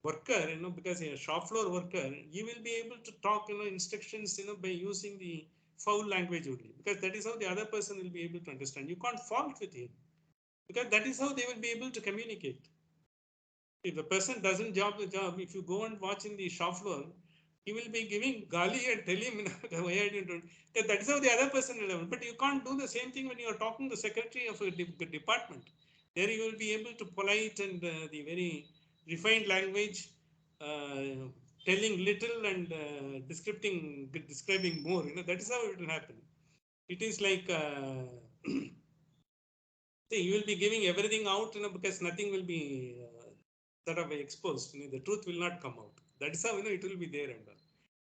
worker, because a shop floor worker, he will be able to talk, instructions, by using the foul language only, because that is how the other person will be able to understand. You can't fault with him, because that is how they will be able to communicate. If the person doesn't job the job, if you go and watch in the shop floor, he will be giving gali and tell him, why I didn't do it. That is how the other person will learn. But you can't do the same thing when you are talking to the secretary of a department. There you will be able to polite and the very refined language, uh, telling little and describing more. That is how it will happen. It is like see, you will be giving everything out, because nothing will be sort of exposed. The truth will not come out. That is how it will be there and all.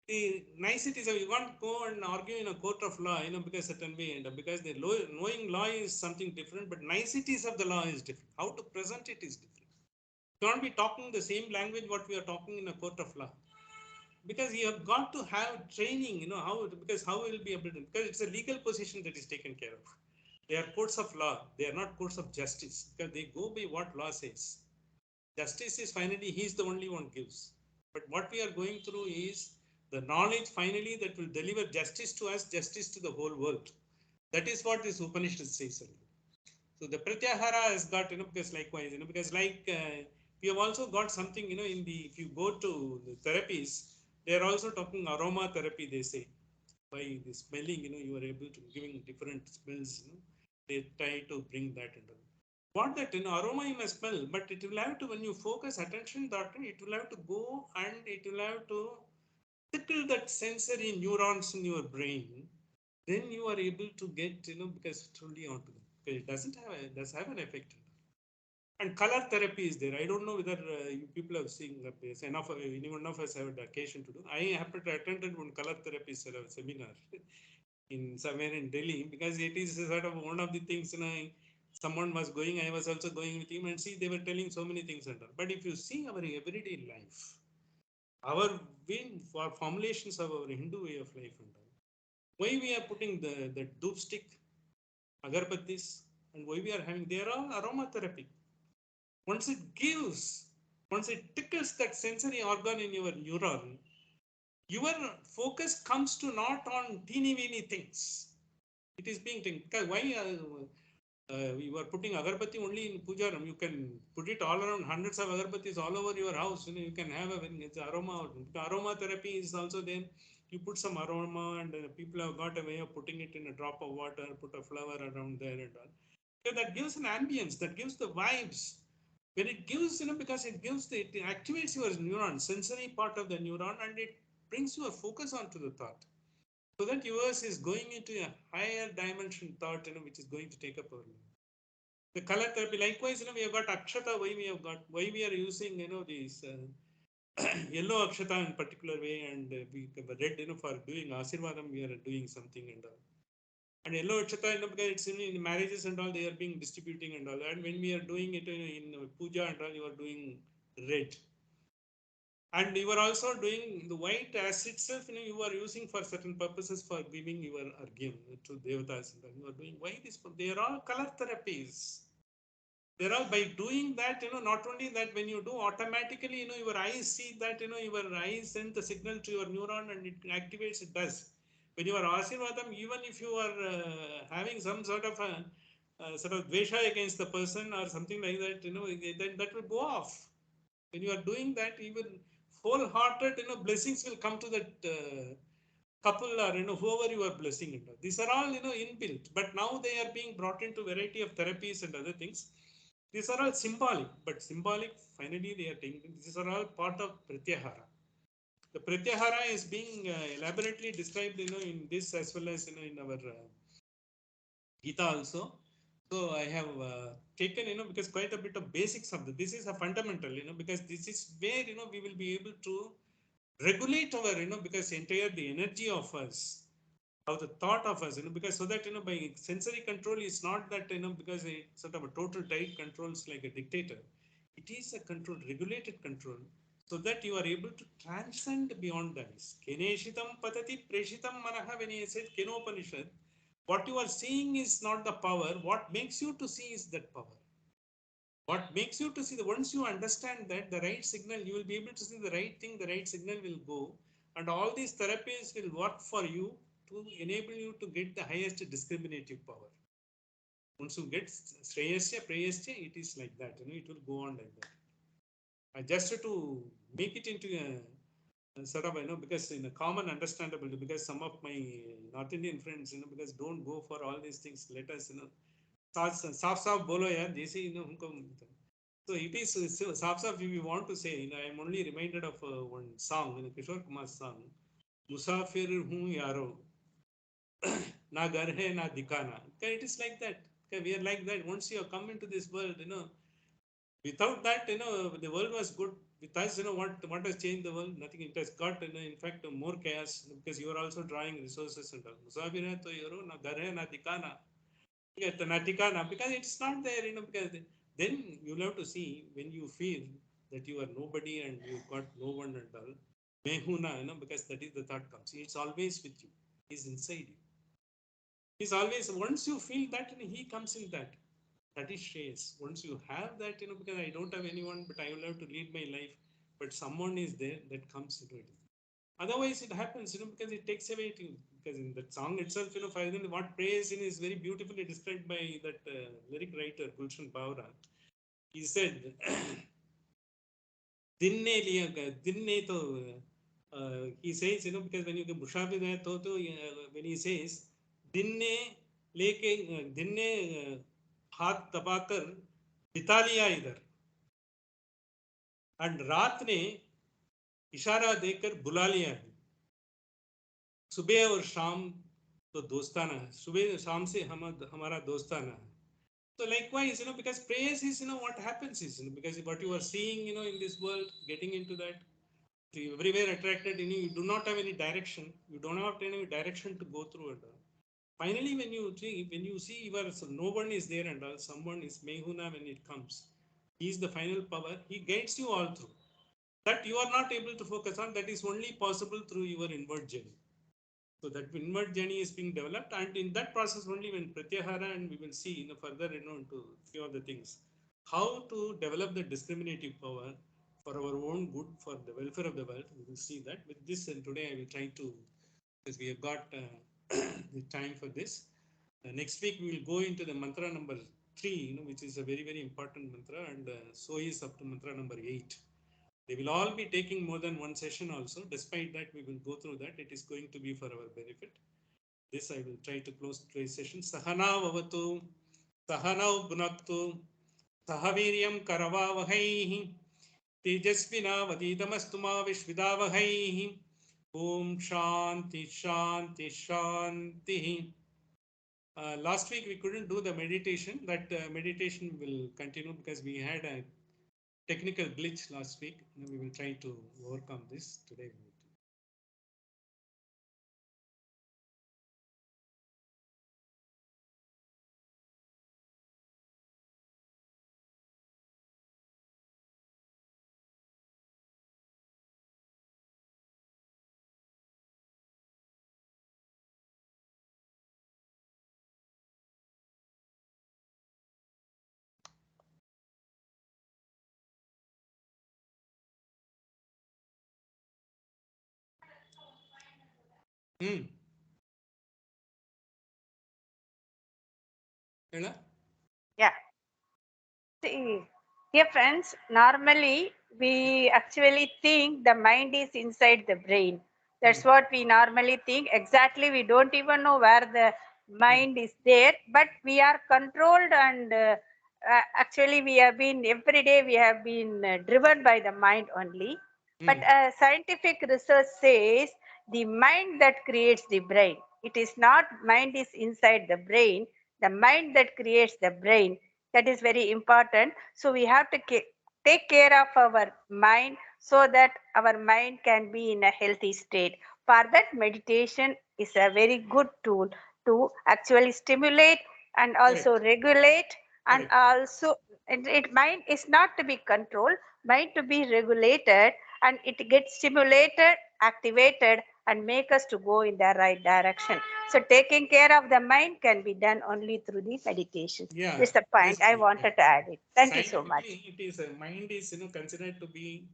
The niceties of you can't go and argue in a court of law, because certain way and because the knowing law is something different, but niceties of the law is different. How to present it is different. You can't be talking the same language what we are talking in a court of law. because you have got to have training, how, because how will be able to, because it's a legal position that is taken care of. They are courts of law, they are not courts of justice, because they go by what law says. Justice is finally, he is the only one gives. But what we are going through is the knowledge finally that will deliver justice to us, justice to the whole world. That is what this Upanishad says. So the Pratyahara has got, because likewise, because like we have also got something, in the, if you go to the therapies, they are also talking aroma therapy, they say. By the smelling, you are able to giving different smells, they try to bring that into. What that, aroma you may smell, but it will have to, when you focus attention, doctor, it will have to go and it will have to tickle that sensory neurons in your brain, then you are able to get, because truly onto them. Because it doesn't have a, does have an effect. And color therapy is there. I don't know whether you people have seen this. Enough, anyone of us have had occasion to do. I happened to attend one color therapy seminar in somewhere in Delhi, because it is sort of one of the things, someone was going, I was also going with him, and see, they were telling so many things and all. But if you see our everyday life, our for formulations of our Hindu way of life and all, why we are putting the doop stick, agarbattis, and why we are having, they are all aromatherapy. Once it gives, once it tickles that sensory organ in your neuron, your focus comes to not on teeny weeny things. It is being taken. Why we were putting agarbatti only in puja room? You can put it all around, hundreds of agarbattis all over your house. You can have it's aroma. Aroma therapy is also there. You put some aroma, and people have got a way of putting it in a drop of water, put a flower around there and all. So that gives an ambience, that gives the vibes. When it gives, because it gives it activates your neuron, sensory part of the neuron, and it brings your focus onto the thought. So that yours is going into a higher dimension thought, which is going to take up our life. The color therapy, likewise, we have got akshata. Why we are using, these yellow akshata in particular way, and we red, for doing asirvadam, we are doing something and all. And yellow akshata, because it's in marriages and all, they are being distributing and all. And when we are doing it in puja and all, you are doing red. And you are also doing the white as itself, you are using for certain purposes for giving your argyam to devatas. And you are doing, why this? They are all color therapies. They're all, by doing that, not only that, when you do automatically, your eyes see that, your eyes send the signal to your neuron and it activates, it does. When you are asirvadam, even if you are having some sort of dvesha against the person or something like that, then that will go off. When you are doing that, even wholehearted, blessings will come to that couple, or whoever you are blessing it. These are all inbuilt, but now they are being brought into variety of therapies and other things. These are all symbolic, but symbolic finally they are taking. These are all part of Pratyahara. The Pratyahara is being elaborately described, in this as well as in our Gita also. So I have taken, because quite a bit of basics of this is a fundamental, because this is where, we will be able to regulate our, because entire the energy of us, how the thought of us, because so that, by sensory control is not that, because a sort of a total tight controls like a dictator. It is a control, regulated control, so that you are able to transcend beyond that. Keneshitam patati preshitam manaha, when he said Kathopanishad, what you are seeing is not the power. What makes you to see is that power. What makes you to see, the once you understand that the right signal, you will be able to see the right thing, the right signal will go, and all these therapies will work for you to enable you to get the highest discriminative power. Once you get Shreyasya, Prayasya, it is like that, it will go on like that. Just to make it into a sort of, because in a common understandable, because some of my North Indian friends, because don't go for all these things, let us, साफ साफ बोलो यार जैसे हमको. So it is साफ साफ, if you want to say, I am only reminded of one song, Kishore Kumar's song, मुसाफिर हूँ यारो ना घर है ना दिखाना. Okay, it is like that. Okay, we are like that. Once you have come into this world, without that, the world was good. With us, what has changed the world? Nothing. It has got, in fact, more chaos, because you are also drawing resources and all. मुसाफिर है तो यारो ना घर है ना दिखाना. Yeah, the Natikana, because it's not there, because then you'll have to see, when you feel that you are nobody and you've got no one and all, Mehuna, because that is the thought comes. It's always with you. He's inside you. He's always, once you feel that, he comes in that. That is Shreyas. Once you have that, because I don't have anyone, but I will have to lead my life. But someone is there that comes into it. Otherwise, it happens, because it takes away to, because in that song itself, what praise in is very beautifully described by that lyric writer, Gulshan Bawra. He said, Dinne liya, dinne to, he says, because when you get Bushabi there, when he says, dinne leke, dinne हाथ दबाकर बिता लिया इधर and रात ने इशारा देकर बुला लिया है सुबह और शाम तो दोस्ताना है सुबह शाम से हमारा दोस्ताना है so likewise because praise is what happens is because what you are seeing in this world getting into that you everywhere attracted you do not have any direction you don't have any direction to go through it finally when you see so no one is there and someone is mehuna when it comes he is the final power he guides you all through that you are not able to focus on that is only possible through your inward journey so that inward journey is being developed and in that process only when pratyahara and we will see further into few of the things how to develop the discriminative power for our own good for the welfare of the world we will see that with this and today I will try to because we have got the time for this next week we will go into the mantra number 3 which is a very very important mantra and so is up to mantra number 8 they will all be taking more than one session also. Despite that, we will go through that. It is going to be for our benefit. This I will try to close today's session. Sahana vavatu, sahana bhunaktu, sahaviryam karavavahaihi, tejasvina vadidamastuma vishvidavahaihi. Om Shanti Shanti Shanti. Last week we couldn't do the meditation. That meditation will continue because we had a technical glitch last week. We will try to overcome this today. Hmm. Ella? Yeah. See, dear friends, normally we actually think the mind is inside the brain. That's what we normally think. Exactly, we don't even know where the mind is there, but we are controlled and actually we have been every day we have been driven by the mind only. But scientific research says the mind that creates the brain. It is not mind is inside the brain, the mind that creates the brain. That is very important. So we have to take care of our mind so that our mind can be in a healthy state. For that, meditation is a very good tool to actually stimulate and also Correct. regulate and Correct. also mind is not to be controlled, mind to be regulated, and it gets stimulated, activated, and make us to go in the right direction. So taking care of the mind can be done only through the meditation. Yeah. This is the point I Basically, wanted to add it. Thank you so much. scientifically, it is a mind is considered to be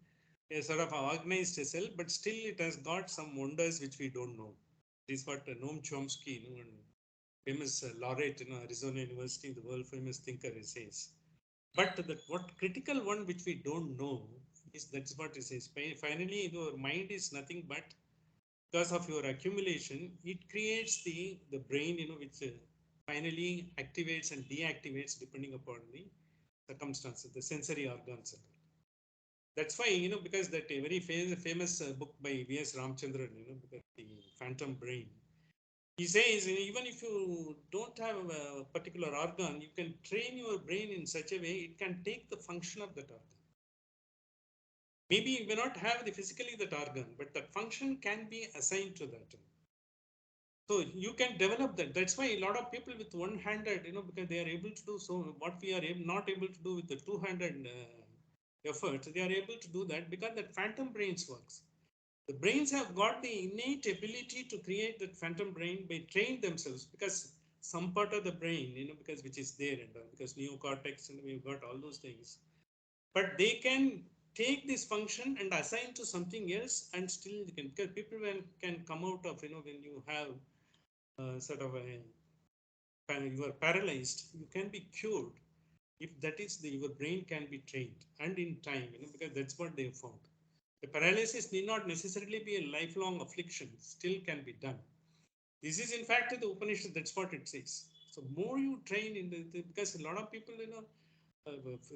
a sort of organized cell, but still it has got some wonders which we don't know. This is what Noam Chomsky, and famous laureate in Arizona University, the world famous thinker, says. But that what critical one which we don't know is that's what he says. Finally, your mind is nothing but because of your accumulation, it creates the brain, which finally activates and deactivates depending upon the circumstances, the sensory organs. That's why because that a very famous book by V.S. Ramachandran, because the Phantom Brain. He says even if you don't have a particular organ, you can train your brain in such a way it can take the function of that organ. Maybe you may not have the physically that organ, but that function can be assigned to that. So you can develop that. That's why a lot of people with one-handed, because they are able to do so. What we are not able to do with the two-handed effort, they are able to do that because that phantom brains works. The brains have got the innate ability to create that phantom brain by train themselves, because some part of the brain, because which is there, and because neocortex, and we've got all those things. But they can take this function and assign to something else, and still can, because people can come out of, when you have sort of you are paralyzed, you can be cured if that is your brain can be trained, and in time, because that's what they have found. The paralysis need not necessarily be a lifelong affliction, still can be done. This is in fact the Upanishad, that's what it says. So more you train in because a lot of people,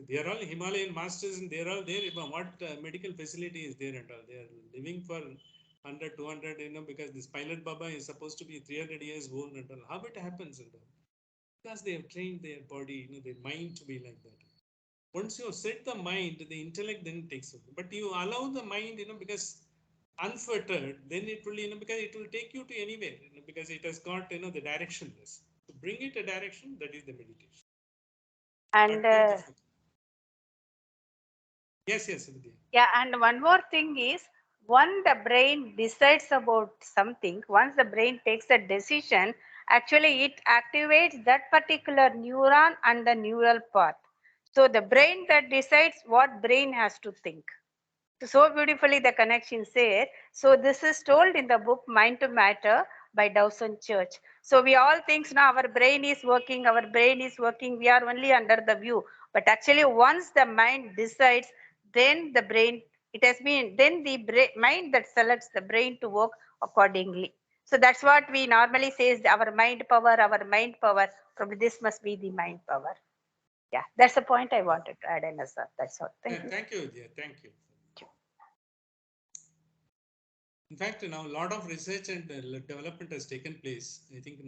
they are all Himalayan masters, and they are all there. What medical facility is there and all? They are living for 100, 200, because this pilot Baba is supposed to be 300 years old and all. How it happens and all? Because they have trained their body, their mind to be like that. Once you set the mind, the intellect then takes over. But you allow the mind, because unfettered, then it will, because it will take you to anywhere, because it has got, the directionless. To bring it a direction, that is the meditation. And yes, Vidya. yeah, and one more thing is, when the brain decides about something, once the brain takes a decision, actually it activates that particular neuron and the neural path. So the brain that decides what brain has to think. So beautifully the connection there. So this is told in the book Mind to Matter by Dawson Church. So we all think now our brain is working, we are only under the view. But actually once the mind decides, then the brain, it has been, then the mind that selects the brain to work accordingly. So that's what we normally say is our mind power, Probably this must be the mind power. Yeah, that's the point I wanted to add, NSR. That's all. Thank you. Thank you, Vidya. Thank you. In fact, now a lot of research and development has taken place. I think